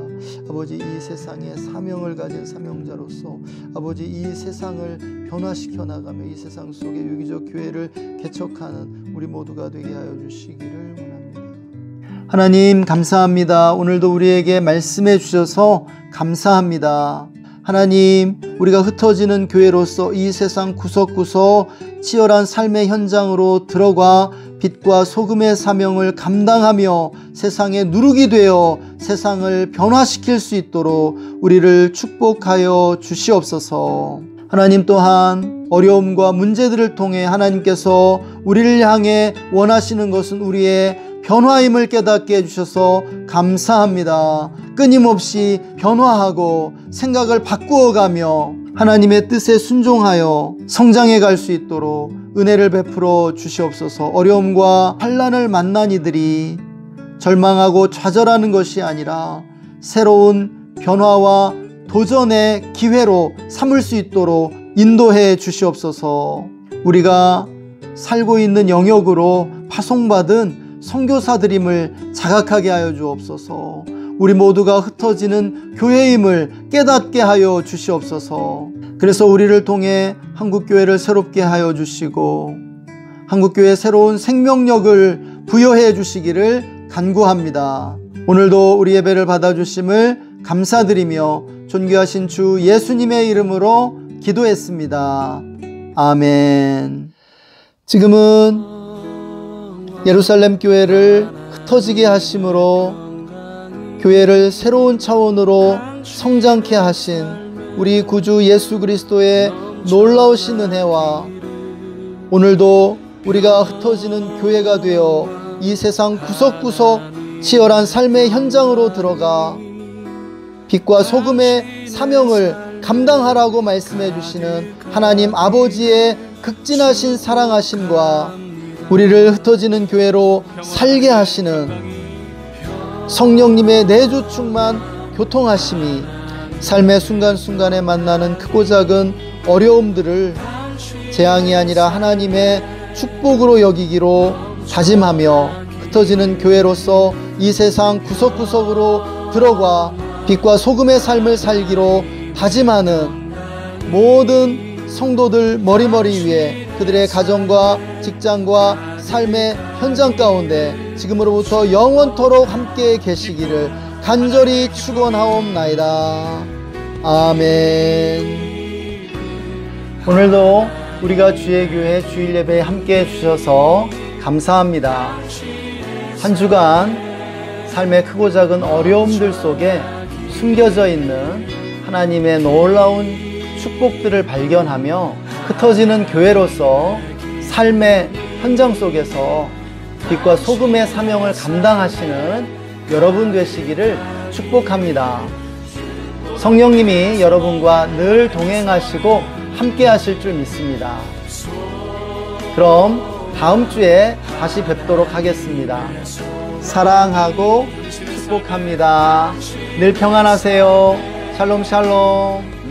아버지 이 세상에 사명을 가진 사명자로서 아버지 이 세상을 변화시켜 나가며 이 세상 속에 유기적 교회를 개척하는 우리 모두가 되게 하여 주시기를 원합니다. 하나님 감사합니다. 오늘도 우리에게 말씀해 주셔서 감사합니다. 하나님, 우리가 흩어지는 교회로서 이 세상 구석구석 치열한 삶의 현장으로 들어가 빛과 소금의 사명을 감당하며 세상의 누룩이 되어 세상을 변화시킬 수 있도록 우리를 축복하여 주시옵소서. 하나님 또한 어려움과 문제들을 통해 하나님께서 우리를 향해 원하시는 것은 우리의 변화임을 깨닫게 해주셔서 감사합니다. 끊임없이 변화하고 생각을 바꾸어가며 하나님의 뜻에 순종하여 성장해 갈 수 있도록 은혜를 베풀어 주시옵소서. 어려움과 환난을 만난 이들이 절망하고 좌절하는 것이 아니라 새로운 변화와 도전의 기회로 삼을 수 있도록 인도해 주시옵소서. 우리가 살고 있는 영역으로 파송받은 선교사들임을 자각하게 하여 주옵소서. 우리 모두가 흩어지는 교회임을 깨닫게 하여 주시옵소서. 그래서 우리를 통해 한국교회를 새롭게 하여 주시고 한국교회에 새로운 생명력을 부여해 주시기를 간구합니다. 오늘도 우리 예배를 받아주심을 감사드리며 존귀하신 주 예수님의 이름으로 기도했습니다. 아멘. 지금은 예루살렘 교회를 흩어지게 하심으로 교회를 새로운 차원으로 성장케 하신 우리 구주 예수 그리스도의 놀라우신 은혜와 오늘도 우리가 흩어지는 교회가 되어 이 세상 구석구석 치열한 삶의 현장으로 들어가 빛과 소금의 사명을 감당하라고 말씀해 주시는 하나님 아버지의 극진하신 사랑하심과 우리를 흩어지는 교회로 살게 하시는 성령님의 내주 충만 교통하심이 삶의 순간순간에 만나는 크고 작은 어려움들을 재앙이 아니라 하나님의 축복으로 여기기로 다짐하며 흩어지는 교회로서 이 세상 구석구석으로 들어가 빛과 소금의 삶을 살기로 다짐하는 모든 성도들 머리머리 위에 그들의 가정과 직장과 삶의 현장 가운데 지금으로부터 영원토록 함께 계시기를 간절히 축원하옵나이다. 아멘. 오늘도 우리가 주의 교회 주일 예배에 함께 해주셔서 감사합니다. 한 주간 삶의 크고 작은 어려움들 속에 숨겨져 있는 하나님의 놀라운 축복들을 발견하며 흩어지는 교회로서 삶의 현장 속에서 빛과 소금의 사명을 감당하시는 여러분 되시기를 축복합니다. 성령님이 여러분과 늘 동행하시고 함께 하실 줄 믿습니다. 그럼 다음 주에 다시 뵙도록 하겠습니다. 사랑하고 축복합니다. 늘 평안하세요. 샬롬 샬롬.